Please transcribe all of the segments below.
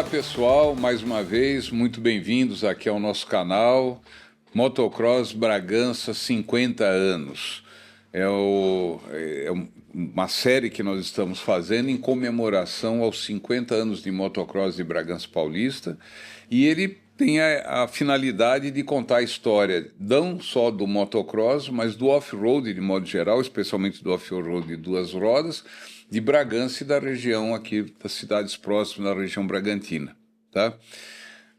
Olá pessoal, mais uma vez, muito bem-vindos aqui ao nosso canal Motocross Bragança 50 anos. É uma série que nós estamos fazendo em comemoração aos 50 anos de motocross de Bragança Paulista, e ele tem a finalidade de contar a história não só do motocross, mas do off-road de modo geral, especialmente do off-road de duas rodas, de Bragança e da região aqui, das cidades próximas da região Bragantina, tá?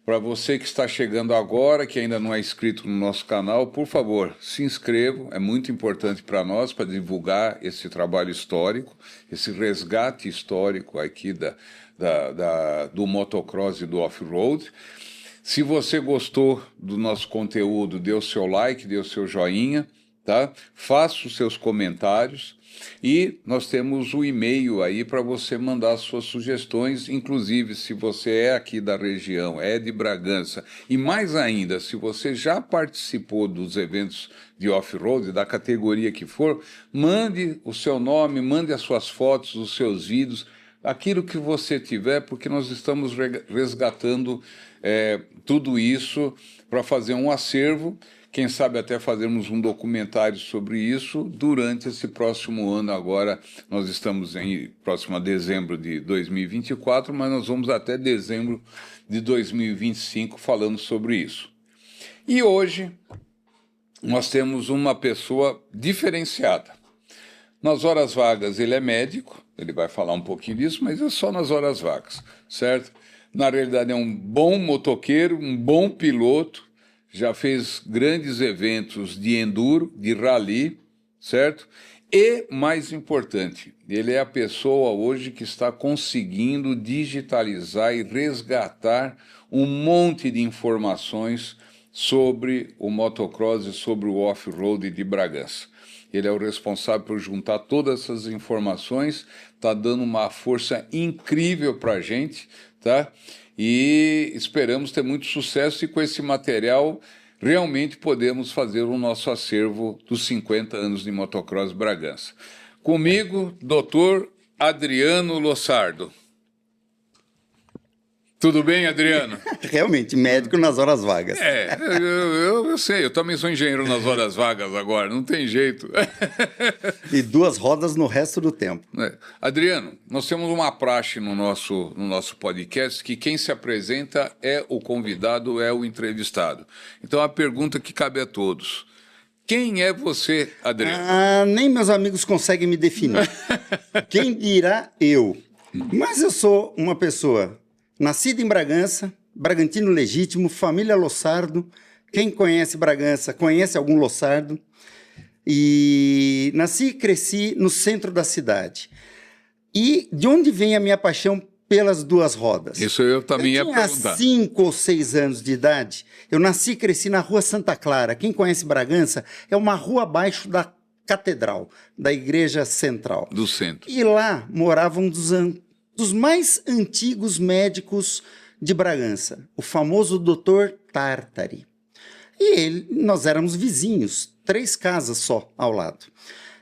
Para você que está chegando agora, que ainda não é inscrito no nosso canal, por favor, se inscreva, é muito importante para nós, para divulgar esse trabalho histórico, esse resgate histórico aqui do motocross e do off-road. Se você gostou do nosso conteúdo, dê o seu like, dê o seu joinha, tá? Faça os seus comentários. E nós temos o e-mail aí para você mandar suas sugestões, inclusive se você é aqui da região, é de Bragança, e mais ainda, se você já participou dos eventos de off-road, da categoria que for, mande o seu nome, mande as suas fotos, os seus vídeos, aquilo que você tiver, porque nós estamos resgatando tudo isso para fazer um acervo. Quem sabe até fazermos um documentário sobre isso durante esse próximo ano. Agora nós estamos próximo a dezembro de 2024, mas nós vamos até dezembro de 2025 falando sobre isso. E hoje nós temos uma pessoa diferenciada. Nas horas vagas ele é médico, ele vai falar um pouquinho disso, mas é só nas horas vagas, certo? Na realidade é um bom motoqueiro, um bom piloto, já fez grandes eventos de enduro, de rally, certo? E, mais importante, ele é a pessoa hoje que está conseguindo digitalizar e resgatar um monte de informações sobre o motocross e sobre o off-road de Bragança. Ele é o responsável por juntar todas essas informações, está dando uma força incrível para a gente, tá? E esperamos ter muito sucesso e com esse material realmente podemos fazer o nosso acervo dos 50 anos de motocross Bragança. Comigo, Dr. Adriano Lossardo. Tudo bem, Adriano? Realmente, médico nas horas vagas. Eu sei, eu também sou engenheiro nas horas vagas agora, não tem jeito. E duas rodas no resto do tempo. Adriano, nós temos uma praxe no nosso podcast que quem se apresenta é o convidado, é o entrevistado. Então a pergunta que cabe a todos: quem é você, Adriano? Nem meus amigos conseguem me definir. Quem dirá eu? Mas eu sou uma pessoa nascido em Bragança, bragantino legítimo, família Lossardo. Quem conhece Bragança, conhece algum Lossardo. E nasci e cresci no centro da cidade. E de onde vem a minha paixão pelas duas rodas? Isso eu também ia perguntar. Eu tinha 5 ou 6 anos de idade. Eu nasci e cresci na Rua Santa Clara. Quem conhece Bragança, é uma rua abaixo da Catedral, da Igreja Central. Do centro. E lá moravam dos mais antigos médicos de Bragança, o famoso Dr. Tartari. E nós éramos vizinhos, 3 casas só ao lado.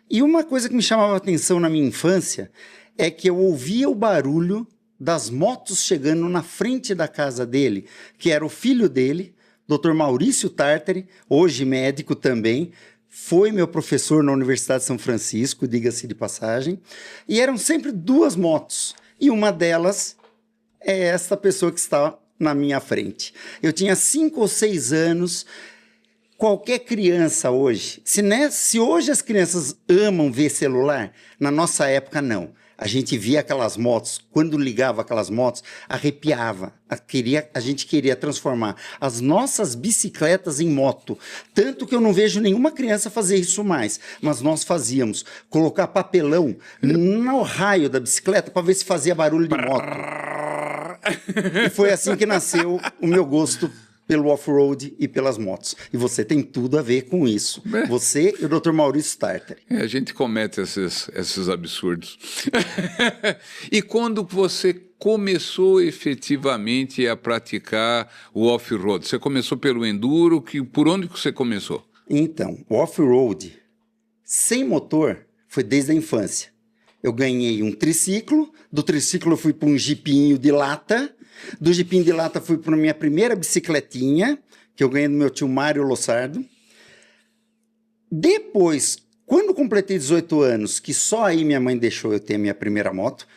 E uma coisa que me chamava a atenção na minha infância é que eu ouvia o barulho das motos chegando na frente da casa dele, que era o filho dele, Dr. Maurício Tartari, hoje médico também, foi meu professor na Universidade de São Francisco, diga-se de passagem, e eram sempre 2 motos. E uma delas é esta pessoa que está na minha frente. Eu tinha 5 ou 6 anos. Qualquer criança hoje, se hoje as crianças amam ver celular, na nossa época não. A gente via aquelas motos, quando ligava aquelas motos, arrepiava. A gente queria transformar as nossas bicicletas em moto. Tanto que eu não vejo nenhuma criança fazer isso mais. Mas nós fazíamos. Colocar papelão no raio da bicicleta para ver se fazia barulho de moto. E foi assim que nasceu o meu gosto pelo off-road e pelas motos. E você tem tudo a ver com isso. Você e o Dr. Maurício Tartari. A gente comete esses absurdos. E quando você começou efetivamente a praticar o off-road? Você começou pelo enduro? Por onde que você começou? Então, o off-road sem motor foi desde a infância. Eu ganhei um triciclo, do triciclo eu fui para um jipinho de lata Do jipim de lata fui para minha primeira bicicletinha, que eu ganhei do meu tio Mário Lossardo. Depois, quando completei 18 anos, que só aí minha mãe deixou eu ter a minha primeira moto,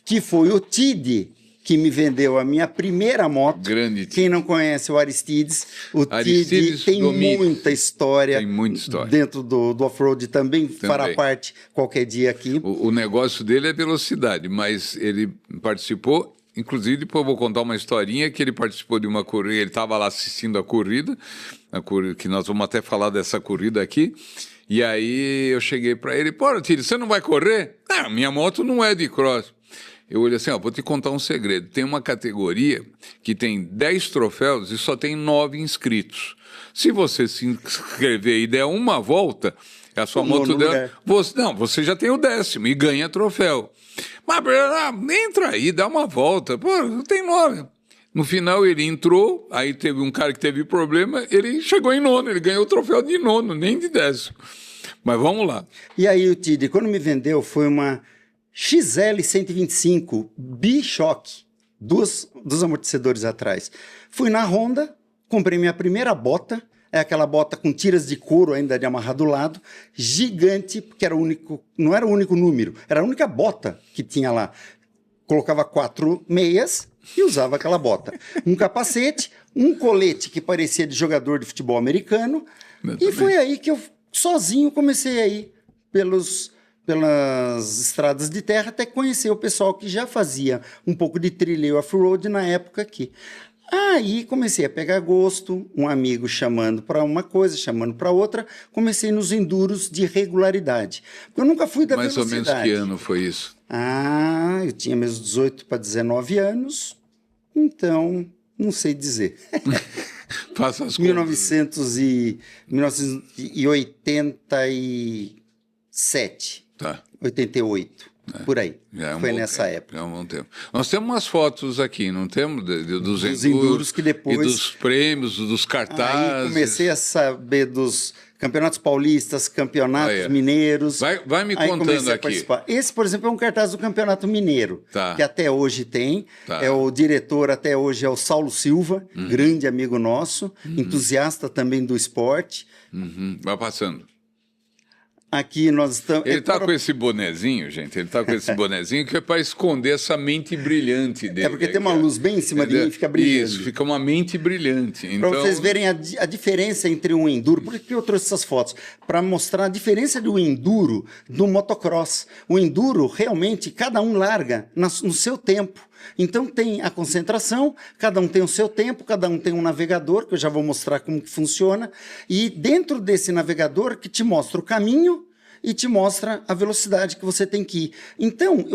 que foi o Tide que me vendeu a minha primeira moto. Grande Tide. Quem não conhece o Aristides, o Aristides Tide tem muita história. Tem muita história. Dentro do off-road também, fará parte qualquer dia aqui. O negócio dele é velocidade, mas ele participou, inclusive depois eu vou contar uma historinha que ele participou de uma corrida, ele estava lá assistindo a corrida, que nós vamos até falar dessa corrida aqui, e aí eu cheguei para ele, pô, Tide, você não vai correr? Não, minha moto não é de cross. Eu olhei assim, vou te contar um segredo. Tem uma categoria que tem 10 troféus e só tem 9 inscritos. Se você se inscrever e der uma volta, a sua moto dela... Você já tem o 10º e ganha troféu. Mas entra aí, dá uma volta. Pô, tem 9. No final ele entrou, aí teve um cara que teve problema, ele chegou em 9º, ele ganhou o troféu de 9º, nem de 10º. Mas vamos lá. E aí o Tide, quando me vendeu, foi uma... XL 125 Bi-Shock, dos amortecedores atrás. Fui na Honda, comprei minha primeira bota, é aquela bota com tiras de couro ainda de amarrar do lado, gigante, porque era o único, não era o único número, era a única bota que tinha lá. Colocava 4 meias e usava aquela bota. Um capacete, um colete que parecia de jogador de futebol americano, e foi aí que eu sozinho comecei a ir pelas estradas de terra, até conhecer o pessoal que já fazia um pouco de trilha e off-road na época aqui. Aí comecei a pegar gosto, um amigo chamando para uma coisa, chamando para outra, comecei nos enduros de regularidade. Eu nunca fui da velocidade. Mais ou menos que ano foi isso? Eu tinha meus 18 para 19 anos, então não sei dizer. Faça as 1987. Tá. 88, por aí. Foi nessa época. É um bom tempo. Nós temos umas fotos aqui, não temos? Dos enduros que depois... E dos prêmios, dos cartazes. Aí comecei a saber dos campeonatos paulistas, campeonatos mineiros. Vai me contando aqui. Esse, por exemplo, é um cartaz do Campeonato Mineiro, que até hoje tem. É o diretor, até hoje, é o Saulo Silva, grande amigo nosso, entusiasta também do esporte. Vai passando. Aqui nós estamos... Ele está com esse bonezinho, gente, ele está com esse bonezinho que é para esconder essa mente brilhante dele. É porque tem uma luz bem em cima de mim e fica brilhando. Isso, fica uma mente brilhante. Para vocês verem a diferença entre um enduro. Por que eu trouxe essas fotos? Para mostrar a diferença do enduro do motocross. O enduro, realmente, cada um larga no seu tempo. Então tem a concentração, cada um tem o seu tempo, cada um tem um navegador, que eu já vou mostrar como que funciona, e dentro desse navegador que te mostra o caminho e te mostra a velocidade que você tem que ir. Então,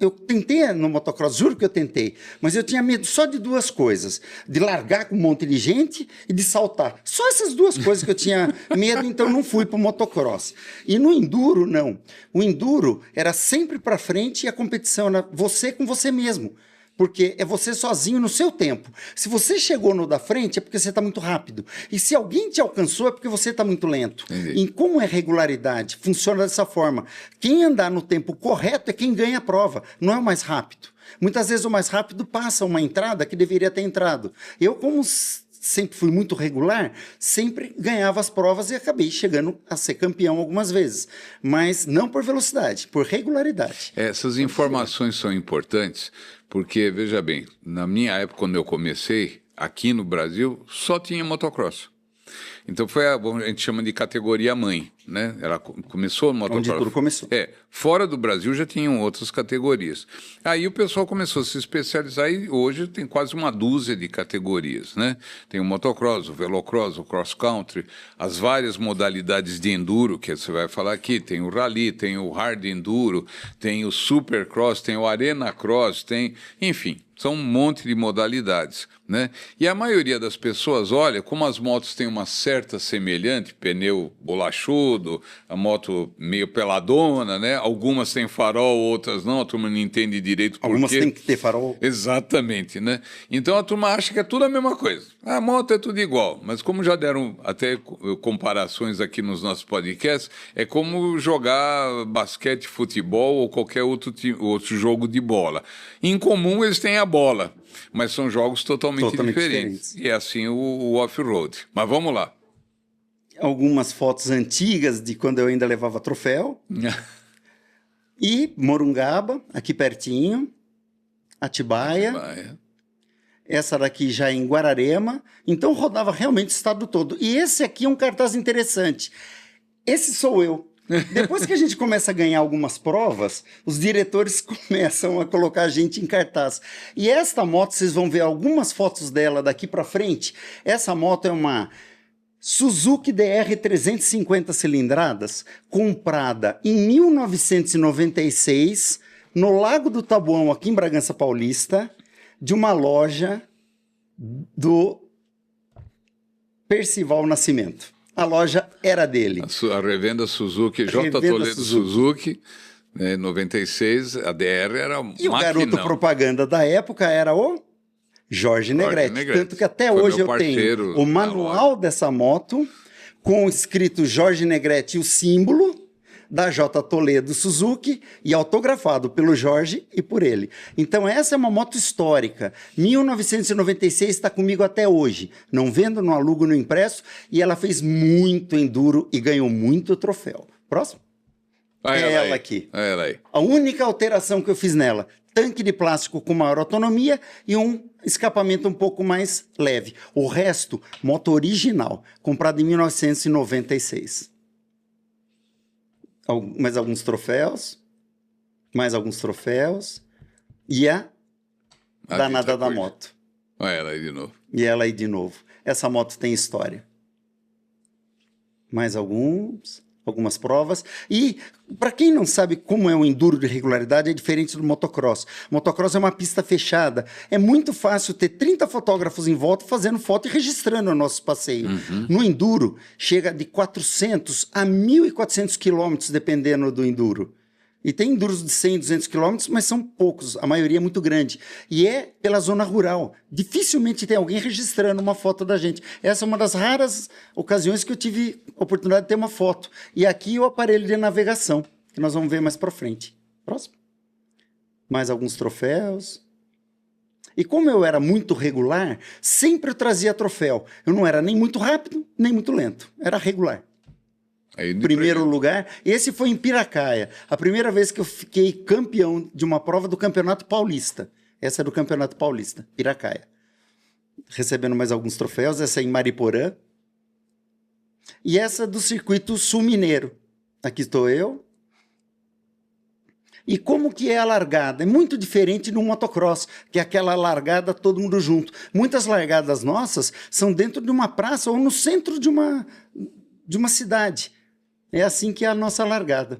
eu tentei no motocross, juro que eu tentei, mas eu tinha medo só de duas coisas, de largar com um monte de gente e de saltar. Só essas duas coisas que eu tinha medo, então não fui para o motocross. E no enduro, não. O enduro era sempre para frente e a competição era você com você mesmo. Porque é você sozinho no seu tempo. Se você chegou no da frente, é porque você está muito rápido. E se alguém te alcançou, é porque você está muito lento. Entendi. E como é regularidade? Funciona dessa forma. Quem andar no tempo correto é quem ganha a prova, não é o mais rápido. Muitas vezes o mais rápido passa uma entrada que deveria ter entrado. Eu, como sempre fui muito regular, sempre ganhava as provas e acabei chegando a ser campeão algumas vezes. Mas não por velocidade, por regularidade. Essas informações são importantes porque, veja bem, na minha época, quando eu comecei, aqui no Brasil, só tinha motocross. Então foi a gente chama de categoria mãe, né? Ela começou no motocross. Onde tudo começou. Fora do Brasil já tinham outras categorias. Aí o pessoal começou a se especializar e hoje tem quase uma dúzia de categorias, né? Tem o motocross, o velocross, o cross country, as várias modalidades de enduro que você vai falar aqui. Tem o rally, tem o hard enduro, tem o supercross, tem o arena cross, tem, enfim. São um monte de modalidades, né? E a maioria das pessoas olha como as motos têm uma certa semelhante, pneu bolachudo, tudo, a moto meio peladona, né? Algumas têm farol, outras não, a turma não entende direito por Algumas quê. têm que ter farol. Exatamente, né? Então a turma acha que é tudo a mesma coisa. A moto é tudo igual, mas como já deram até comparações aqui nos nossos podcasts, é como jogar basquete, futebol ou qualquer outro jogo de bola. Em comum eles têm a bola, mas são jogos totalmente diferentes. E é assim o off-road. Mas vamos lá. Algumas fotos antigas de quando eu ainda levava troféu. E Morungaba, aqui pertinho. Atibaia. Essa daqui já em Guararema. Então rodava realmente o estado todo. E esse aqui é um cartaz interessante. Esse sou eu. Depois que a gente começa a ganhar algumas provas, os diretores começam a colocar a gente em cartaz. E esta moto, vocês vão ver algumas fotos dela daqui para frente. Essa moto é uma Suzuki DR 350 cilindradas, comprada em 1996, no Lago do Taboão, aqui em Bragança Paulista, de uma loja do Percival Nascimento. A loja era dele. A revenda Suzuki, J. Toledo Suzuki, né, 96, a DR era um E o garoto propaganda da época era o Jorge Negrete. Tanto que até hoje eu tenho o manual dessa moto, com escrito Jorge Negrete e o símbolo da J. Toledo Suzuki, e autografado pelo Jorge e por ele. Então essa é uma moto histórica. 1996 está comigo até hoje. Não vendo, não alugo, não empresto. E ela fez muito enduro e ganhou muito troféu. Próximo. Ela aqui. Ela aí. A única alteração que eu fiz nela, tanque de plástico com maior autonomia e um escapamento um pouco mais leve. O resto, moto original, comprada em 1996. Mais alguns troféus. E a danada da moto. Olha ela aí de novo. E ela aí de novo. Essa moto tem história. Mais algumas provas. E, para quem não sabe como é o enduro de regularidade, é diferente do motocross. Motocross é uma pista fechada. É muito fácil ter 30 fotógrafos em volta fazendo foto e registrando o nosso passeio. No enduro, chega de 400 a 1.400 quilômetros, dependendo do enduro. E tem enduros de 100, 200 quilômetros, mas são poucos, a maioria é muito grande. E é pela zona rural. Dificilmente tem alguém registrando uma foto da gente. Essa é uma das raras ocasiões que eu tive a oportunidade de ter uma foto. E aqui o aparelho de navegação, que nós vamos ver mais para frente. Próximo. Mais alguns troféus. E como eu era muito regular, sempre eu trazia troféu. Eu não era nem muito rápido, nem muito lento. Era regular. Primeiro lugar, esse foi em Piracaia. A primeira vez que eu fiquei campeão de uma prova do Campeonato Paulista. Essa é do Campeonato Paulista, Piracaia. Recebendo mais alguns troféus, essa é em Mariporã. E essa do Circuito Sul Mineiro. Aqui estou eu. E como que é a largada? É muito diferente do motocross, que é aquela largada todo mundo junto. Muitas largadas nossas são dentro de uma praça ou no centro de uma cidade. É assim que é a nossa largada.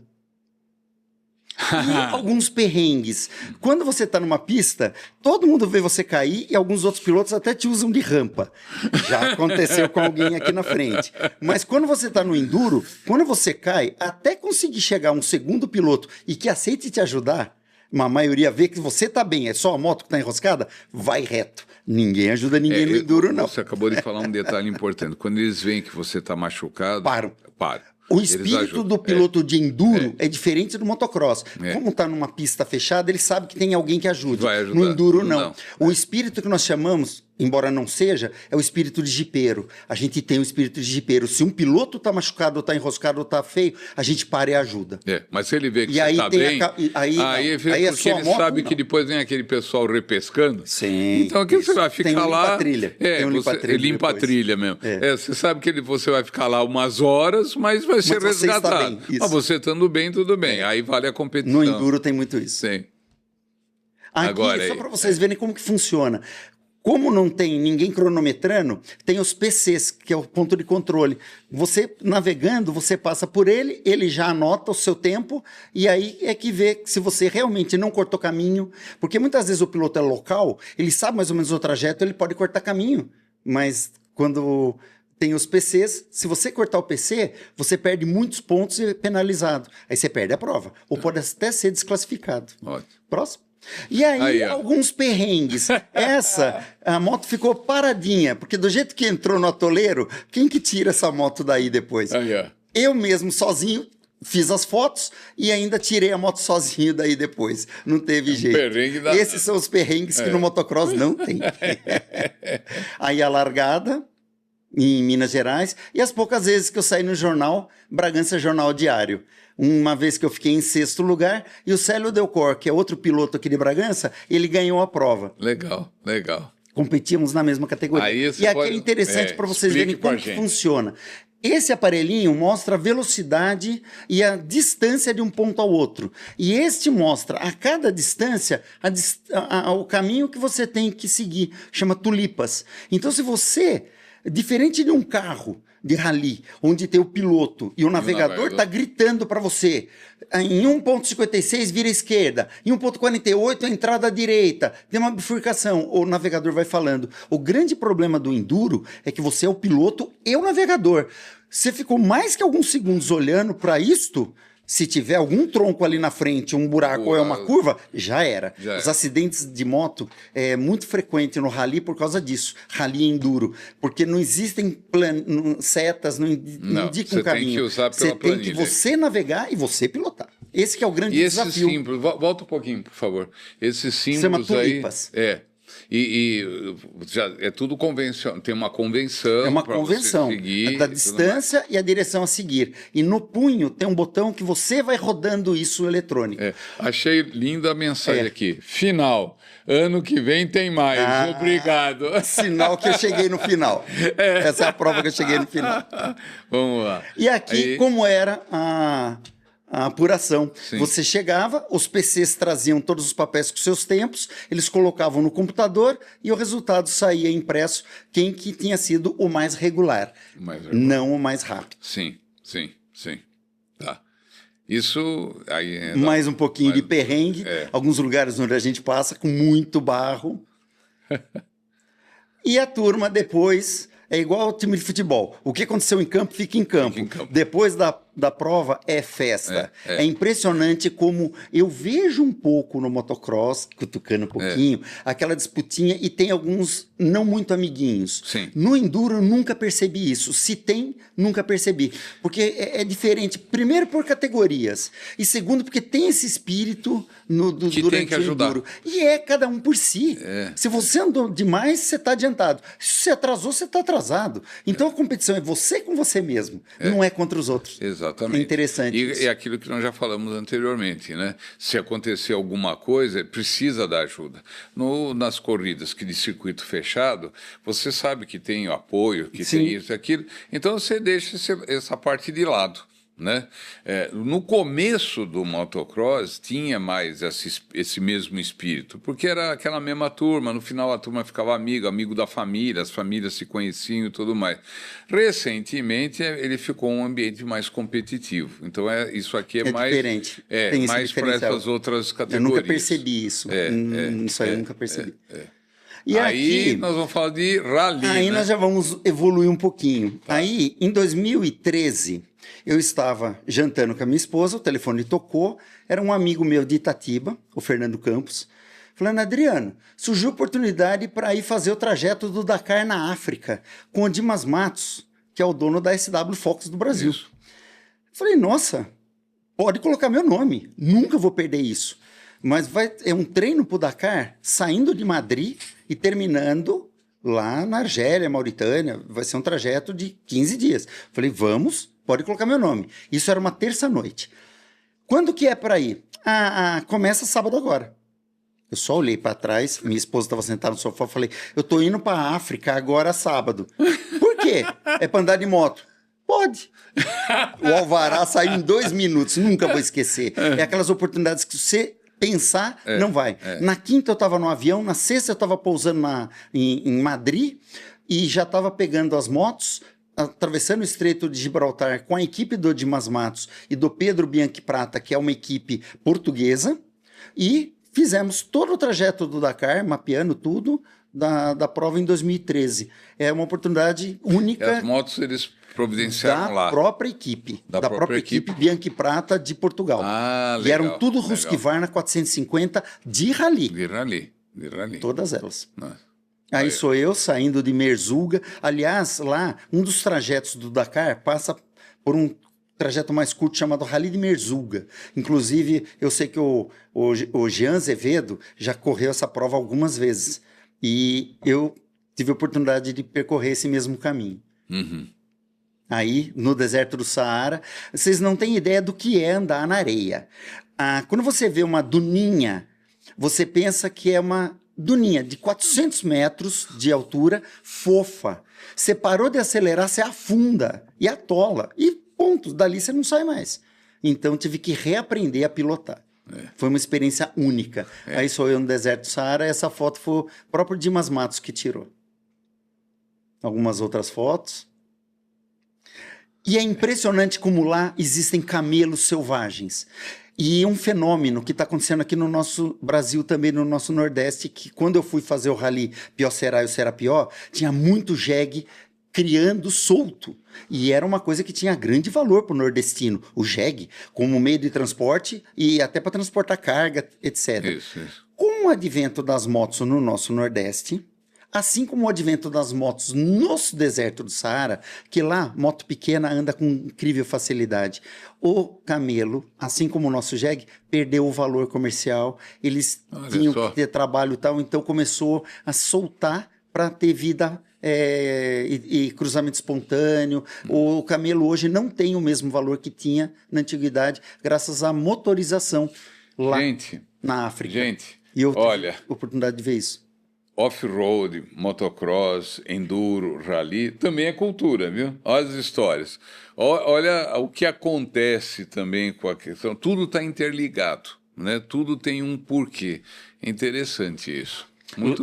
E alguns perrengues. Quando você está numa pista, todo mundo vê você cair e alguns outros pilotos até te usam de rampa. Já aconteceu com alguém aqui na frente. Mas quando você está no enduro, quando você cai, até conseguir chegar um segundo piloto e que aceite te ajudar, uma maioria vê que você está bem, é só a moto que está enroscada, vai reto. Ninguém ajuda ninguém no enduro, não. Você acabou de falar um detalhe importante. Quando eles veem que você está machucado... Param. O espírito do piloto de enduro é diferente do motocross. Como está numa pista fechada, ele sabe que tem alguém que ajude. No enduro, não. O espírito que nós chamamos, embora não seja, é o espírito de jipeiro. A gente tem o espírito de jipeiro. Se um piloto está machucado, ou está enroscado, ou está feio, a gente para e ajuda. Mas se ele vê que você está bem, aí é porque ele sabe que depois vem aquele pessoal repescando. Sim. Então aqui você vai ficar lá... Tem limpa a trilha mesmo. Você sabe que você vai ficar lá umas horas, mas vai ser resgatado. Mas você estando bem, tudo bem. Aí vale a competição. No enduro tem muito isso. Sim. Aqui, agora, só para vocês verem como que funciona. Como não tem ninguém cronometrando, tem os PCs, que é o ponto de controle. Você navegando, você passa por ele, ele já anota o seu tempo, e aí é que vê se você realmente não cortou caminho. Porque muitas vezes o piloto é local, ele sabe mais ou menos o trajeto, ele pode cortar caminho. Mas quando tem os PCs. Se você cortar o PC, você perde muitos pontos e é penalizado. Aí você perde a prova. Ou pode até ser desclassificado. Ótimo. Próximo. E aí, alguns perrengues. A moto ficou paradinha, porque do jeito que entrou no atoleiro, quem que tira essa moto daí depois? Eu mesmo, sozinho, fiz as fotos e ainda tirei a moto sozinho daí depois. Não teve jeito. Esses são os perrengues que no motocross não tem. Aí a largada em Minas Gerais e as poucas vezes que eu saí no jornal, Bragança Jornal Diário. Uma vez que eu fiquei em 6º lugar e o Célio Delcor, que é outro piloto aqui de Bragança, ele ganhou a prova. Legal. Competíamos na mesma categoria. E aqui é interessante para vocês verem como que funciona. Esse aparelhinho mostra a velocidade e a distância de um ponto ao outro. E este mostra a cada distância o caminho que você tem que seguir. Chama tulipas. Então, se você, diferente de um carro de rally, onde tem o piloto e o navegador está gritando para você, em 1.56 vira à esquerda, em 1.48 a entrada à direita, tem uma bifurcação, o navegador vai falando. O grande problema do enduro é que você é o piloto e o navegador. Você ficou mais que alguns segundos olhando para isto, se tiver algum tronco ali na frente, um buraco ou é uma curva, já era. Os acidentes de moto é muito frequente no rally por causa disso. Rally enduro. Porque não existem setas, não indicam um caminho. Tem que usar pela planilha. Tem que você navegar e você pilotar. Esse que é o grande desafio. E esses símbolos, volta um pouquinho, por favor. Esses símbolos aí... E já é tudo convencional, tem uma convenção. É uma convenção da distância e a direção a seguir. E no punho tem um botão que você vai rodando isso eletrônico. Achei linda a mensagem aqui. Final. Ano que vem tem mais. Obrigado. Sinal que eu cheguei no final. Essa é a prova que eu cheguei no final. Vamos lá. E aqui, como era a apuração. Sim. Você chegava, os PCs traziam todos os papéis com seus tempos, eles colocavam no computador e o resultado saía impresso, quem que tinha sido o mais regular, não o mais rápido. Sim. Tá. Isso aí... Mais um pouquinho de perrengue, alguns lugares onde a gente passa com muito barro. E a turma depois... É igual ao time de futebol. O que aconteceu em campo, fica em campo. Depois da prova, é festa. É impressionante como eu vejo um pouco no motocross, cutucando um pouquinho, aquela disputinha, e tem alguns não muito amiguinhos. Sim. No enduro, eu nunca percebi isso. Se tem, nunca percebi. Porque é diferente. Primeiro, por categorias. E segundo, porque tem esse espírito durante o enduro. E é cada um por si. Se você andou demais, você está adiantado. Se você atrasou, você está atrasado. Então a competição é você com você mesmo, não é contra os outros. Exatamente. É interessante isso. E é aquilo que nós já falamos anteriormente, né? Se acontecer alguma coisa, precisa da ajuda. Nas corridas de circuito fechado, você sabe que tem o apoio, que tem isso e aquilo, então você deixa essa parte de lado. Né? No começo do motocross tinha mais esse mesmo espírito, porque era aquela mesma turma, no final a turma ficava amigo da família, as famílias se conheciam e tudo mais. Recentemente ele ficou um ambiente mais competitivo, então isso aqui é mais diferente. Mais para essas outras categorias. Eu nunca percebi isso, isso aí eu nunca percebi. E aí aqui, nós vamos falar de rally. Aí nós já vamos evoluir um pouquinho. Aí, em 2013, eu estava jantando com a minha esposa, o telefone tocou, era um amigo meu de Itatiba, o Fernando Campos, falando: Adriano, surgiu oportunidade para ir fazer o trajeto do Dakar na África, com o Dimas Matos, que é o dono da SW Fox do Brasil. Isso. Falei: nossa, pode colocar meu nome, nunca vou perder isso. Mas é um treino para o Dakar, saindo de Madrid e terminando lá na Argélia, Mauritânia. Vai ser um trajeto de 15 dias. Falei: vamos, pode colocar meu nome. Isso era uma terça-noite. Quando que é para ir? Começa sábado agora. Eu só olhei para trás, minha esposa estava sentada no sofá, falei: eu tô indo para a África agora sábado. Por quê? É para andar de moto. Pode. O alvará saiu em 2 minutos, nunca vou esquecer. É aquelas oportunidades que você... pensar, não vai. Na quinta eu estava no avião, na sexta eu estava pousando em Madrid e já estava pegando as motos, atravessando o Estreito de Gibraltar com a equipe do Dimas Matos e do Pedro Bianchi Prata, que é uma equipe portuguesa, e fizemos todo o trajeto do Dakar, mapeando tudo, da prova em 2013. É uma oportunidade única. As motos eles providenciaram da lá. própria equipe. Da própria própria equipe Bianchi Prata de Portugal. Ah, e legal, eram tudo legal. Husqvarna 450 de rally. De rally. Todas elas. Nossa. Aí sou eu saindo de Merzouga. Aliás, lá, um dos trajetos do Dakar passa por um trajeto mais curto chamado Rally de Merzouga. Inclusive, eu sei que o Jean Azevedo já correu essa prova algumas vezes. E eu tive a oportunidade de percorrer esse mesmo caminho. Uhum. Aí, no deserto do Saara, vocês não têm ideia do que é andar na areia. Quando você vê uma duninha, você pensa que é uma duninha de 400 metros de altura, fofa. Você parou de acelerar, você afunda e atola. E ponto, dali você não sai mais. Então, tive que reaprender a pilotar. Foi uma experiência única. Aí sou eu no deserto do Saara, essa foto foi o próprio Dimas Matos que tirou. Algumas outras fotos. E é impressionante como lá existem camelos selvagens. E um fenômeno que está acontecendo aqui no nosso Brasil, também no nosso Nordeste, que quando eu fui fazer o Rally Pió-Será e o Serapió, tinha muito jegue criando solto. E era uma coisa que tinha grande valor para o nordestino. O jegue, como meio de transporte e até para transportar carga, etc. Isso. Com o advento das motos no nosso Nordeste, assim como o advento das motos no deserto do Saara, que lá, moto pequena anda com incrível facilidade. O camelo, assim como o nosso jegue, perdeu o valor comercial. Eles tinham que ter trabalho e tal, então começou a soltar para ter vida e cruzamento espontâneo. O camelo hoje não tem o mesmo valor que tinha na antiguidade, graças à motorização lá na África. E eu tive a oportunidade de ver isso. Off-road, motocross, enduro, rally, também é cultura, viu? Olha as histórias. Olha o que acontece também com a questão. Tudo está interligado, né? Tudo tem um porquê. É interessante isso.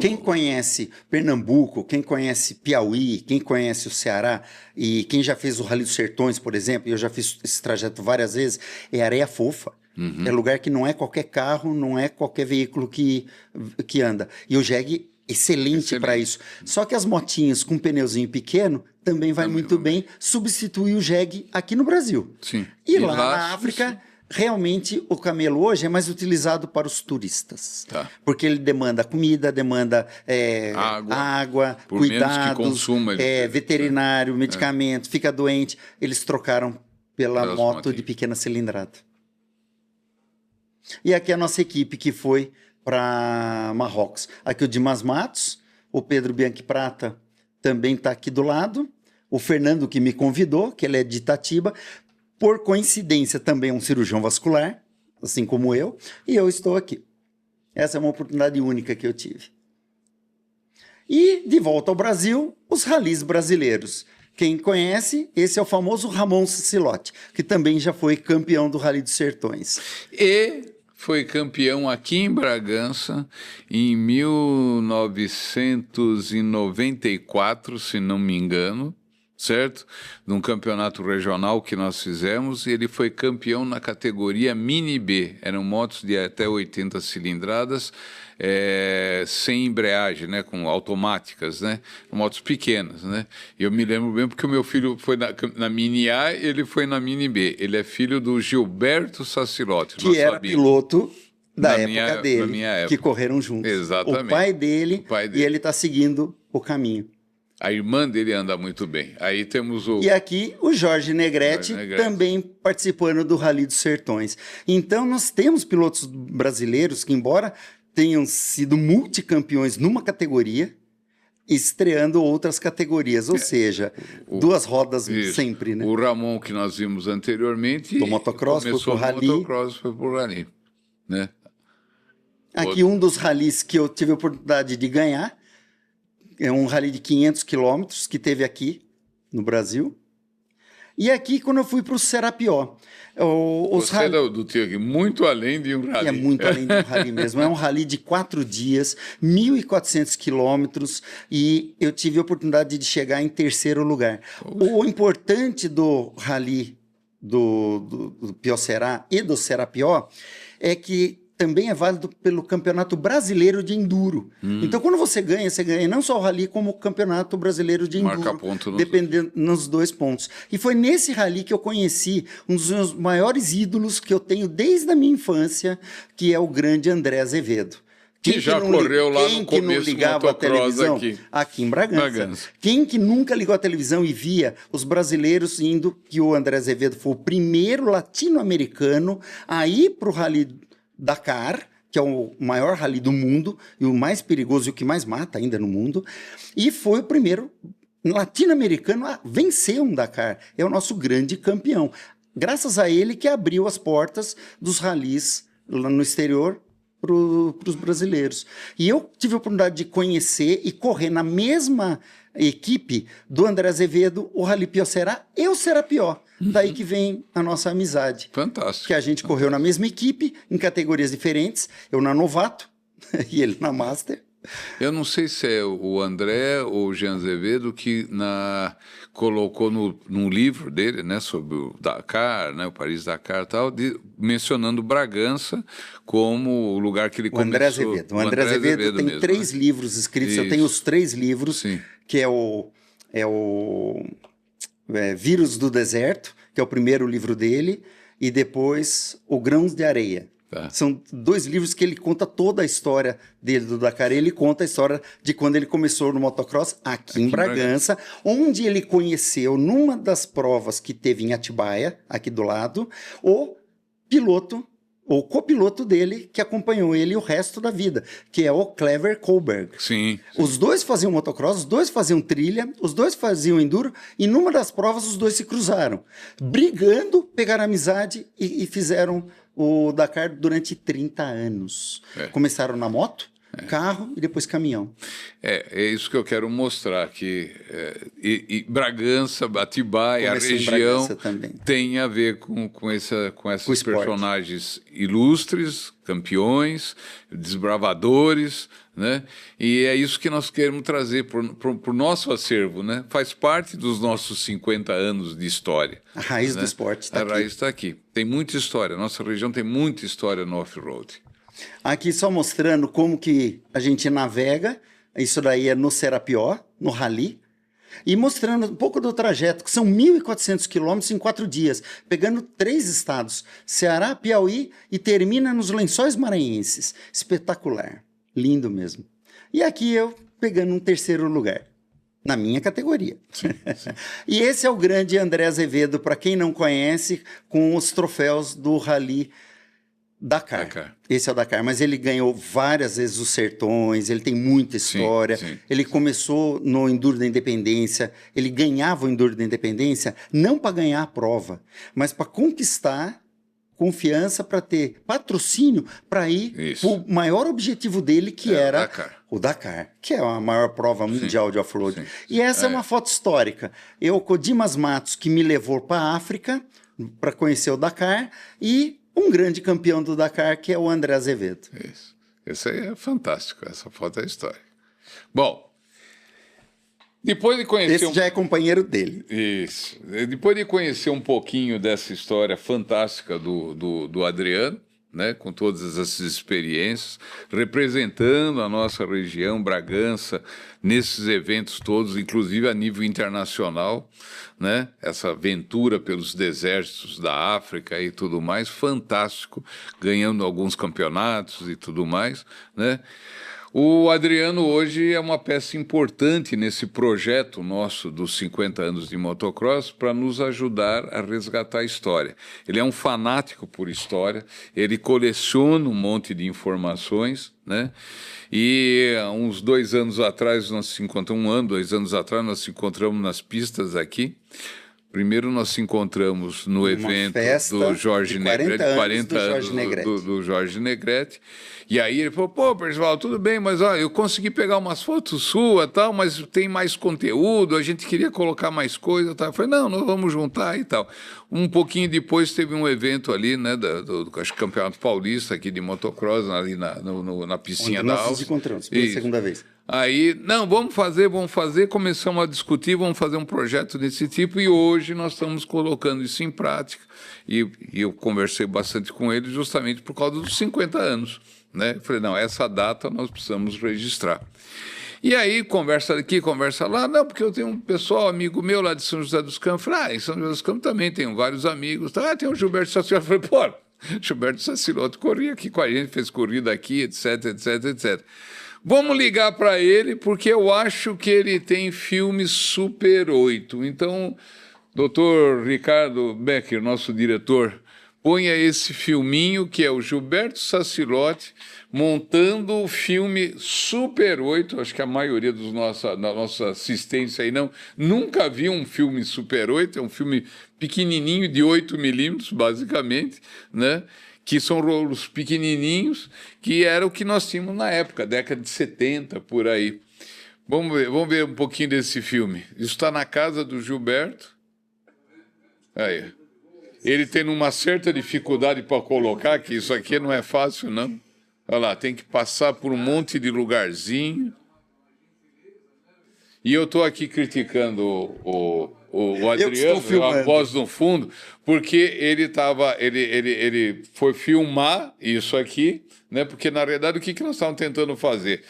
Quem conhece Pernambuco, quem conhece Piauí, quem conhece o Ceará e quem já fez o Rally dos Sertões, por exemplo, e eu já fiz esse trajeto várias vezes, é areia fofa. Uhum. É lugar que não é qualquer carro, não é qualquer veículo que anda. E o jegue excelente para isso. Só que as motinhas com pneuzinho pequeno também vai muito bem substituir o jegue aqui no Brasil. Sim. E lá na África, realmente o camelo hoje é mais utilizado para os turistas. Tá. Porque ele demanda comida, demanda água cuidados, veterinário, medicamento, fica doente. Eles trocaram pela moto de pequena cilindrada. E aqui a nossa equipe que foi para Marrocos. Aqui o Dimas Matos, o Pedro Bianchi Prata também está aqui do lado, o Fernando que me convidou, que ele é de Itatiba, por coincidência também é um cirurgião vascular, assim como eu, e eu estou aqui. Essa é uma oportunidade única que eu tive. E, de volta ao Brasil, os ralis brasileiros. Quem conhece, esse é o famoso Ramon Cicelotti, que também já foi campeão do Rally dos Sertões. E foi campeão aqui em Bragança em 1994, se não me engano, certo? Num campeonato regional que nós fizemos, e ele foi campeão na categoria Mini B. Eram motos de até 80 cilindradas, sem embreagem, né? Com automáticas, né? Motos pequenas, né? Eu me lembro bem porque o meu filho foi na Mini A e ele foi na Mini B. Ele é filho do Gilberto Sacilotti. Que era piloto da época dele, que correram juntos. Exatamente. O pai dele. E ele está seguindo o caminho. A irmã dele anda muito bem. Aí temos E aqui o Jorge Negrete também participando do Rally dos Sertões. Então nós temos pilotos brasileiros que, embora tenham sido multicampeões numa categoria, estreando outras categorias, ou seja, duas rodas sempre, né? O Ramon que nós vimos anteriormente do motocross começou foi pro motocross, foi pro rally, né? Aqui um dos rallies que eu tive a oportunidade de ganhar é um rally de 500 quilômetros que teve aqui no Brasil. E aqui, quando eu fui para o Serapió... Você do teu aqui, muito além de um rally. É muito além de um rally mesmo. É um rally de 4 dias, 1.400 quilômetros, e eu tive a oportunidade de chegar em terceiro lugar. O importante do rally do Pió-Será e do Serapió é que também é válido pelo Campeonato Brasileiro de Enduro. Então, quando você ganha não só o rally, como o Campeonato Brasileiro de Enduro. Marca ponto dependendo nos 2 pontos. E foi nesse rally que eu conheci um dos meus maiores ídolos que eu tenho desde a minha infância, que é o grande André Azevedo. Que já correu lá no começo do motocross aqui em Bragança. Quem que nunca ligou a televisão e via os brasileiros indo, que o André Azevedo foi o primeiro latino-americano a ir para o Rally Dakar, que é o maior rally do mundo, e o mais perigoso e o que mais mata ainda no mundo, e foi o primeiro latino-americano a vencer um Dakar. É o nosso grande campeão. Graças a ele que abriu as portas dos rallies lá no exterior, para os brasileiros. E eu tive a oportunidade de conhecer e correr na mesma equipe do André Azevedo, o Rally Piocera e o Serapió. Daí que vem a nossa amizade. Fantástico. Que a gente correu na mesma equipe, em categorias diferentes. Eu na Novato e ele na Master. Eu não sei se é o André ou o Jean Azevedo que colocou num livro dele, né, sobre o Dakar, né, o Paris-Dakar e tal, mencionando Bragança como o lugar que ele começou. O André Azevedo tem mesmo, 3 livros escritos, eu tenho os 3 livros, sim, que é o Vírus do Deserto, que é o primeiro livro dele, e depois O Grãos de Areia. Tá. São 2 livros que ele conta toda a história dele do Dakar. Ele conta a história de quando ele começou no motocross aqui em Bragança, onde ele conheceu, numa das provas que teve em Atibaia, aqui do lado, o piloto, ou copiloto dele, que acompanhou ele o resto da vida, que é o Clever Kohlberg. Sim. Os 2 faziam motocross, os 2 faziam trilha, os 2 faziam enduro, e numa das provas os 2 se cruzaram. Brigando, pegaram amizade e fizeram o Dakar durante 30 anos. Começaram na moto, carro e depois caminhão. É isso que eu quero mostrar, que Bragança, Atibaia, a região tem a ver com esses personagens ilustres, campeões, desbravadores, né? E é isso que nós queremos trazer para o nosso acervo, né? Faz parte dos nossos 50 anos de história. A raiz do esporte está aqui. A raiz está aqui. Tem muita história. Nossa região tem muita história no off-road. Aqui só mostrando como que a gente navega, isso daí é no Serapió, no Rally, e mostrando um pouco do trajeto, que são 1.400 quilômetros em 4 dias, pegando 3 estados, Ceará, Piauí, e termina nos Lençóis Maranhenses. Espetacular, lindo mesmo. E aqui eu pegando um 3º lugar, na minha categoria. Sim, sim. E esse é o grande André Azevedo, para quem não conhece, com os troféus do Rally Dakar. Esse é o Dakar, mas ele ganhou várias vezes os Sertões, ele tem muita história. Sim. Ele começou no Enduro da Independência, ele ganhava o Enduro da Independência não para ganhar a prova, mas para conquistar confiança, para ter patrocínio para ir para o maior objetivo dele, que era o Dakar, que é a maior prova mundial de off-road. E essa é uma foto histórica. Eu, com o Dimas Matos, que me levou para a África para conhecer o Dakar, e um grande campeão do Dakar, que é o André Azevedo. Isso. Esse aí é fantástico, essa foto é histórica. Bom, depois de conhecer... Esse já é companheiro dele. Isso. Depois de conhecer um pouquinho dessa história fantástica do Adriano, né, com todas essas experiências, representando a nossa região, Bragança, nesses eventos todos, inclusive a nível internacional, né, essa aventura pelos desertos da África e tudo mais, fantástico, ganhando alguns campeonatos e tudo mais, né? O Adriano hoje é uma peça importante nesse projeto nosso dos 50 anos de motocross para nos ajudar a resgatar a história. Ele é um fanático por história, ele coleciona um monte de informações, né? E há uns 2 anos atrás, nós se encontramos, 2 anos atrás, nós se encontramos nas pistas aqui. Primeiro nós se encontramos no evento do Jorge Negrete, 40 anos do Jorge Negrete. E aí ele falou, pô, Percival, tudo bem, mas ó, eu consegui pegar umas fotos suas e tal, mas tem mais conteúdo, a gente queria colocar mais coisa e tal. Eu falei, não, nós vamos juntar e tal. Um pouquinho depois teve um evento ali, né, do Campeonato Paulista aqui de motocross, ali na piscina da Alce. Nós nos encontramos pela segunda vez. Aí, não, vamos fazer, começamos a discutir, vamos fazer um projeto desse tipo, e hoje nós estamos colocando isso em prática, e eu conversei bastante com ele justamente por causa dos 50 anos, né? Eu falei, não, essa data nós precisamos registrar. E aí, conversa aqui, conversa lá, não, porque eu tenho um pessoal, amigo meu lá de São José dos Campos, falei, em São José dos Campos também tenho vários amigos, tem o Gilberto Sacilotti, eu falei, pô, Gilberto Sacilotti corria aqui com a gente, fez corrida aqui, etc, etc, etc. Vamos ligar para ele, porque eu acho que ele tem filme Super 8. Então, doutor Ricardo Becker, nosso diretor, ponha esse filminho que é o Gilberto Sacilotti montando o filme Super 8. Acho que a maioria da nossa assistência aí nunca viu um filme Super 8. É um filme pequenininho de 8 milímetros, basicamente, né? Que são rolos pequenininhos, que era o que nós tínhamos na época, década de 70, por aí. Vamos ver um pouquinho desse filme. Isso está na casa do Gilberto. Aí. Ele tem uma certa dificuldade para colocar, que isso aqui não é fácil, não. Olha lá, tem que passar por um monte de lugarzinho. E eu estou aqui criticando o Adriano, a voz no fundo, porque ele foi filmar isso aqui, né? Porque, na realidade, o que nós estávamos tentando fazer?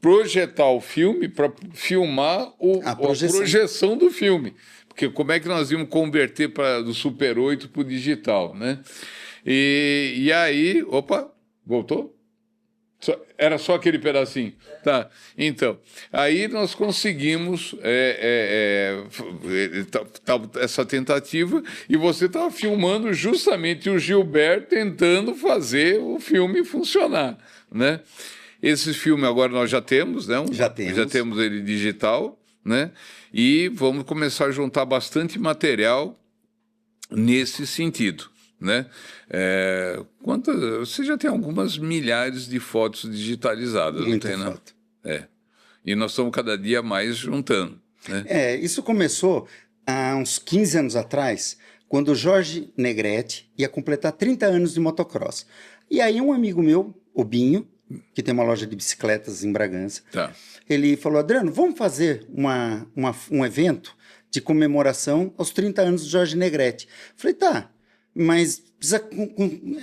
Projetar o filme para filmar a projeção do filme. Porque como é que nós íamos converter do Super 8 para o digital, né? E aí... Opa, voltou? Era só aquele pedacinho. Tá. Então, aí nós conseguimos essa tentativa, e você estava filmando justamente o Gilberto tentando fazer o filme funcionar, né? Esse filme agora nós já temos, né? Já temos ele digital, né? E vamos começar a juntar bastante material nesse sentido, né? Você já tem algumas milhares de fotos digitalizadas, muita não tem, foto. E nós estamos cada dia mais juntando, né? Isso começou há uns 15 anos atrás, quando o Jorge Negrete ia completar 30 anos de motocross. E aí um amigo meu, o Binho, que tem uma loja de bicicletas em Bragança, ele falou, Adriano, vamos fazer um evento de comemoração aos 30 anos do Jorge Negrete. Falei, tá, mas precisa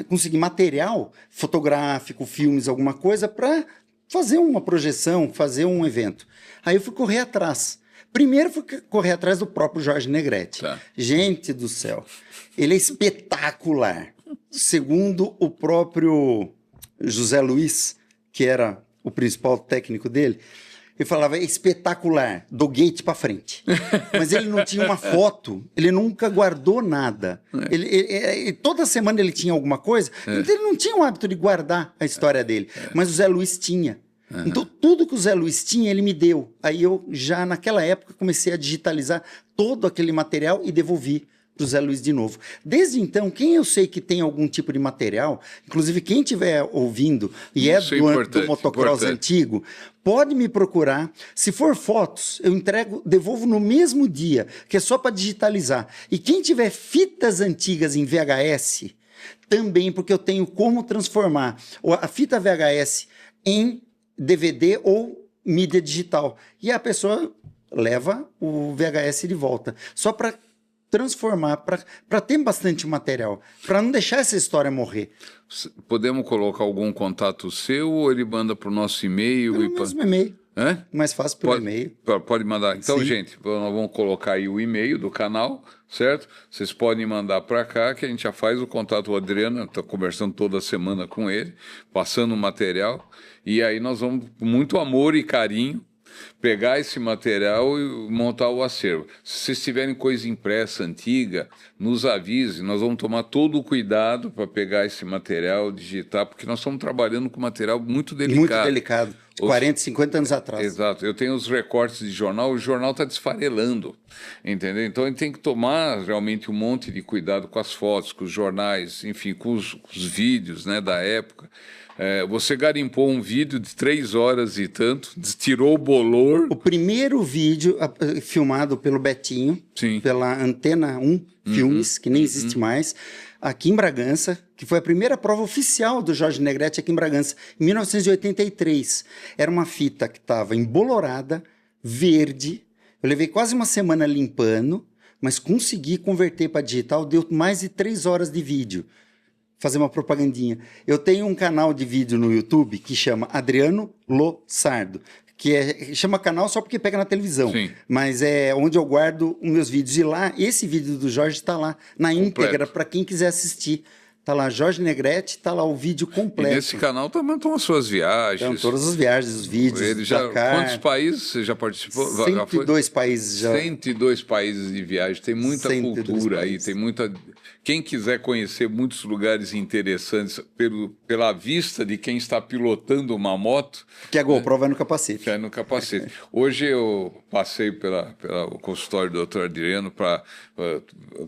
conseguir material fotográfico, filmes, alguma coisa para fazer uma projeção, fazer um evento. Aí eu fui correr atrás. Primeiro fui correr atrás do próprio Jorge Negrete. Gente do céu, ele é espetacular. Segundo o próprio José Luiz, que era o principal técnico dele, ele falava espetacular, do gate para frente. Mas ele não tinha uma foto, ele nunca guardou nada. Toda semana ele tinha alguma coisa, então ele não tinha o hábito de guardar a história dele. Mas o Zé Luiz tinha. Então tudo que o Zé Luiz tinha, ele me deu. Aí eu já naquela época comecei a digitalizar todo aquele material e devolvi para o Zé Luiz de novo. Desde então, quem eu sei que tem algum tipo de material, inclusive quem estiver ouvindo e do motocross antigo, pode me procurar. Se for fotos, eu devolvo no mesmo dia, que é só para digitalizar. E quem tiver fitas antigas em VHS, também, porque eu tenho como transformar a fita VHS em DVD ou mídia digital. E a pessoa leva o VHS de volta. Só para transformar, para ter bastante material, para não deixar essa história morrer. Podemos colocar algum contato seu ou ele manda para o nosso e-mail? Pelo mesmo e-mail. Mais fácil pelo e-mail. Pode mandar. Então, sim, gente, nós vamos colocar aí o e-mail do canal, certo? Vocês podem mandar para cá, que a gente já faz o contato. O Adriano está conversando toda semana com ele, passando o material, e aí nós vamos, com muito amor e carinho, pegar esse material e montar o acervo. Se vocês tiverem coisa impressa antiga, nos avise, nós vamos tomar todo o cuidado para pegar esse material, digitar, porque nós estamos trabalhando com material muito delicado. Muito delicado, 40, 50 anos atrás. Exato, eu tenho os recortes de jornal, o jornal está desfarelando, entendeu? Então a gente tem que tomar realmente um monte de cuidado com as fotos, com os jornais, enfim, com os vídeos, né, da época. Você garimpou um vídeo de 3 horas e tanto, tirou o bolor. O primeiro vídeo filmado pelo Betinho, Sim. pela Antena 1 Filmes, que nem existe mais, aqui em Bragança, que foi a primeira prova oficial do Jorge Negrete aqui em Bragança, em 1983. Era uma fita que estava embolorada, verde. Eu levei quase uma semana limpando, mas consegui converter para digital, deu mais de 3 horas de vídeo. Fazer uma propagandinha. Eu tenho um canal de vídeo no YouTube que chama Adriano Lossardo, que chama canal só porque pega na televisão. Sim. Mas é onde eu guardo os meus vídeos. E lá, esse vídeo do Jorge está lá, na íntegra, para quem quiser assistir. Está lá, Jorge Negrete, está lá o vídeo completo. E nesse canal também estão as suas viagens. Então, todas as viagens, os vídeos. Quantos países você já participou? 102 países já. 102 países de viagem. Tem muita cultura aí, tem muita... Quem quiser conhecer muitos lugares interessantes pela vista de quem está pilotando uma moto... Que a GoPro vai no capacete. Vai no capacete. Hoje eu passei pelo consultório do Dr. Adriano para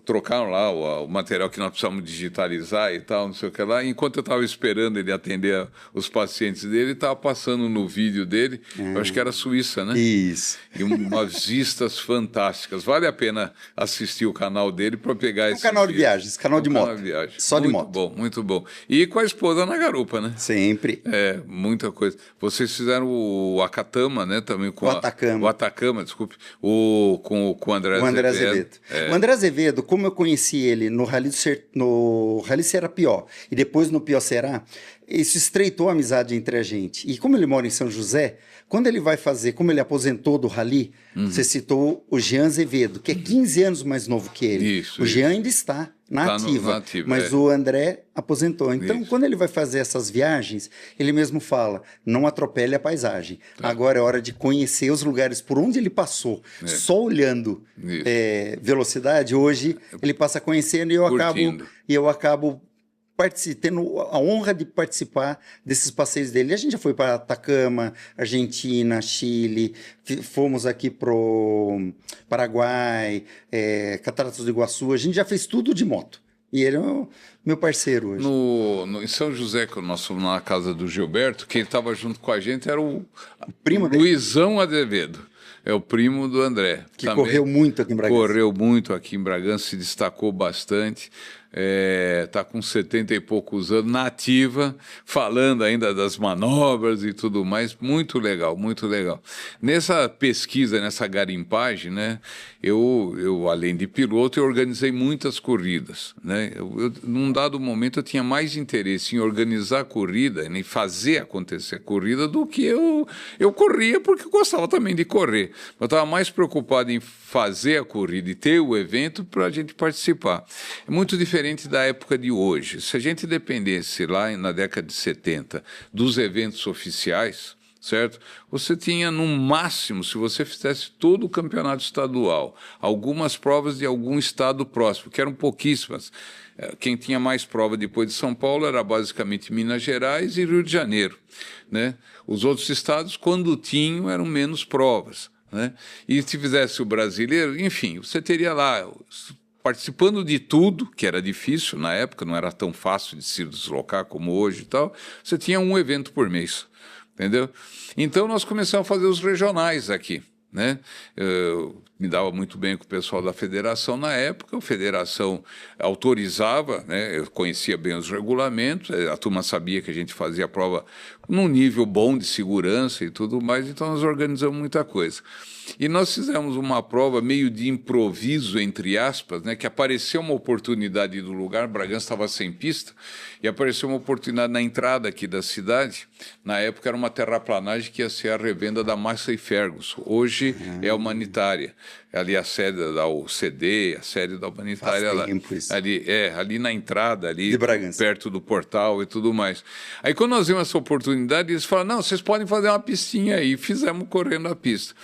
trocar lá o material que nós precisamos digitalizar e tal, não sei o que lá. Enquanto eu estava esperando ele atender os pacientes dele, ele estava passando no vídeo dele, eu acho que era Suíça, né? Isso. E umas vistas fantásticas. Vale a pena assistir o canal dele para pegar esse canal de viagens, canal de moto. Só de moto. Muito bom, muito bom. E com a esposa na garupa, né? Sempre. Muita coisa. Vocês fizeram o Acatama, né? Também com o Atacama, desculpe. Com o André Azevedo. O André Azevedo, como eu conheci ele no Rally Serapió e depois no Piauí, isso estreitou a amizade entre a gente. E como ele mora em São José, quando ele vai fazer, como ele aposentou do Rally, você citou o Jean Azevedo, que é 15 anos mais novo que ele. O Jean ainda está na ativa, mas o André aposentou. Então, quando ele vai fazer essas viagens, ele mesmo fala, não atropele a paisagem. Agora é hora de conhecer os lugares por onde ele passou. Só olhando velocidade, hoje ele passa conhecendo e eu acabo tendo a honra de participar desses passeios dele. A gente já foi para Atacama, Argentina, Chile, fomos aqui pro Paraguai, Cataratas do Iguaçu, a gente já fez tudo de moto. E ele é o meu parceiro hoje. Em São José, que nós fomos na casa do Gilberto, quem estava junto com a gente era o primo dele. Luizão Azevedo. É o primo do André. Que também correu muito aqui em Bragança. Correu muito aqui em Bragança, se destacou bastante. Está com 70 e poucos anos, na ativa, falando ainda das manobras e tudo mais. Muito legal, muito legal. Nessa pesquisa, nessa garimpagem, né, eu além de piloto, eu organizei muitas corridas. Né? Num dado momento, eu tinha mais interesse em organizar a corrida, em fazer acontecer a corrida, do que eu corria, porque eu gostava também de correr. Eu estava mais preocupado em fazer a corrida e ter o evento para a gente participar. É muito diferente da época de hoje. Se a gente dependesse lá na década de 70 dos eventos oficiais, certo? Você tinha no máximo, se você fizesse todo o campeonato estadual, algumas provas de algum estado próximo, que eram pouquíssimas. Quem tinha mais prova depois de São Paulo era basicamente Minas Gerais e Rio de Janeiro, né? Os outros estados, quando tinham, eram menos provas, né? E se fizesse o brasileiro, enfim, você teria lá participando de tudo, que era difícil na época, não era tão fácil de se deslocar como hoje e tal, você tinha um evento por mês, entendeu? Então nós começamos a fazer os regionais aqui, né? Eu me dava muito bem com o pessoal da federação na época, a federação autorizava, né? Eu conhecia bem os regulamentos, a turma sabia que a gente fazia a prova num nível bom de segurança e tudo mais, então nós organizamos muita coisa. E nós fizemos uma prova meio de improviso, entre aspas, né, que apareceu uma oportunidade do lugar, Bragança estava sem pista, e apareceu uma oportunidade na entrada aqui da cidade. Na época era uma terraplanagem que ia ser a revenda da Massey Ferguson. Hoje é a Humanitária. Ali a sede da UCD, a sede da Humanitária. Ali na entrada, ali perto do portal e tudo mais. Aí quando nós vimos essa oportunidade, eles falaram, não, vocês podem fazer uma pistinha aí. Fizemos correndo a pista.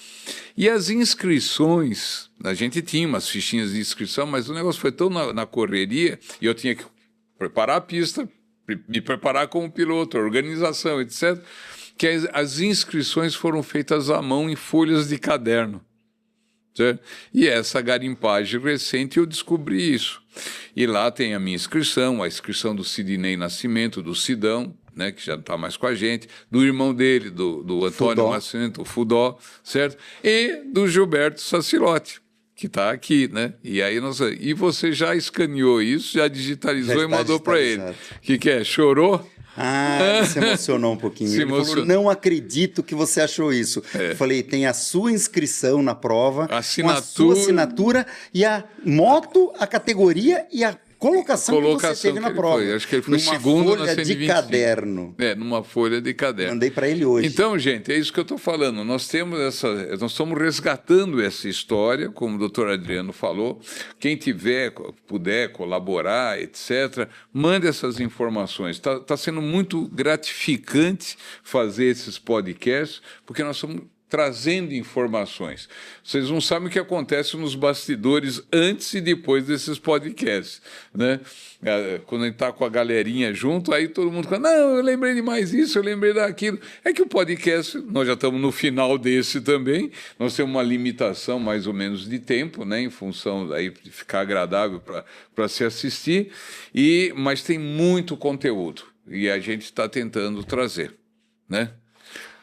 E as inscrições, a gente tinha umas fichinhas de inscrição, mas o negócio foi tão na correria, e eu tinha que preparar a pista, me preparar como piloto, organização, etc., que as inscrições foram feitas à mão em folhas de caderno. Certo? E essa garimpagem recente eu descobri isso. E lá tem a minha inscrição, a inscrição do Sidney Nascimento, do Sidão, né, que já não está mais com a gente, do irmão dele, do Antônio Nascimento, o Fudó, certo? E do Gilberto Sacilotti, que está aqui, né? E aí e você já escaneou isso, já digitalizou e mandou para ele. O que é? Chorou? Ele se emocionou um pouquinho. Ele falou, não acredito que você achou isso. Eu falei, tem a sua inscrição na prova, com a sua assinatura e a moto, a categoria e a colocação que você teve na prova. Acho que ele foi segundo na 125. Numa folha de caderno. Numa folha de caderno. Mandei para ele hoje. Então, gente, é isso que eu estou falando. Nós estamos resgatando essa história, como o doutor Adriano falou. Quem puder colaborar, etc., mande essas informações. Está sendo muito gratificante fazer esses podcasts, porque nós estamos trazendo informações. Vocês não sabem o que acontece nos bastidores antes e depois desses podcasts, né? Quando a gente está com a galerinha junto, aí todo mundo fala, não, eu lembrei de mais isso, eu lembrei daquilo. É que o podcast, nós já estamos no final desse também, nós temos uma limitação mais ou menos de tempo, né? Em função daí de ficar agradável para se assistir, mas tem muito conteúdo e a gente está tentando trazer, né?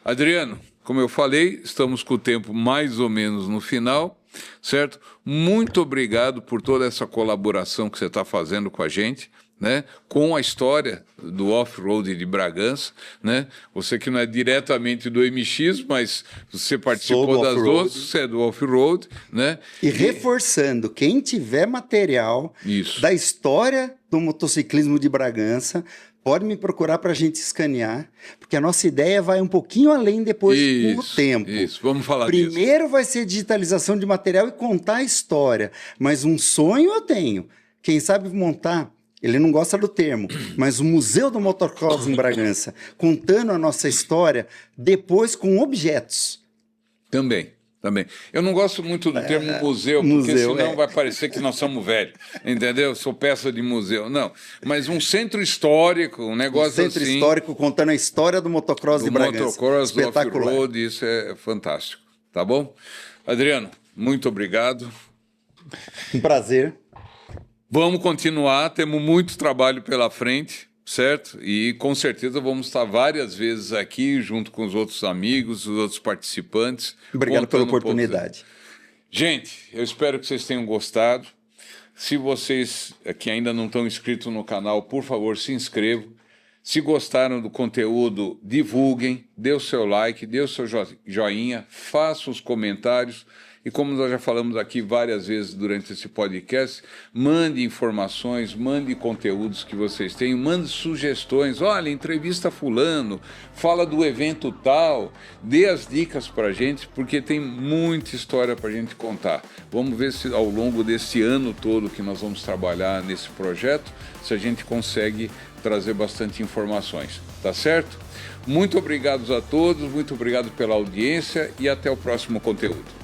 Adriano, como eu falei, estamos com o tempo mais ou menos no final, certo? Muito obrigado por toda essa colaboração que você está fazendo com a gente, né? Com a história do off-road de Bragança, né? Você que não é diretamente do MX, mas você participou das duas, você é do off-road, né? E reforçando, quem tiver material da história do motociclismo de Bragança, pode me procurar para a gente escanear, porque a nossa ideia vai um pouquinho além depois com o tempo. Isso, vamos falar disso. Primeiro vai ser digitalização de material e contar a história, mas um sonho eu tenho. Quem sabe montar, ele não gosta do termo, mas o Museu do Motocross em Bragança, contando a nossa história, depois com objetos. Também. Eu não gosto muito do termo museu, porque senão vai parecer que nós somos velhos, entendeu? Sou peça de museu. Não, mas um centro histórico, um negócio assim. Centro histórico contando a história do motocross de Bragança. Motocross, do off-road, isso é fantástico, tá bom? Adriano, muito obrigado. Um prazer. Vamos continuar, temos muito trabalho pela frente. Certo? E com certeza vamos estar várias vezes aqui, junto com os outros amigos, os outros participantes. Obrigado pela oportunidade. Gente, eu espero que vocês tenham gostado. Se vocês que ainda não estão inscritos no canal, por favor, se inscrevam. Se gostaram do conteúdo, divulguem, dê o seu like, dê o seu joinha, façam os comentários. E como nós já falamos aqui várias vezes durante esse podcast, mande informações, mande conteúdos que vocês têm, mande sugestões. Olha, entrevista fulano, fala do evento tal, dê as dicas para a gente, porque tem muita história para a gente contar. Vamos ver se ao longo desse ano todo que nós vamos trabalhar nesse projeto, se a gente consegue trazer bastante informações, tá certo? Muito obrigado a todos, muito obrigado pela audiência e até o próximo conteúdo.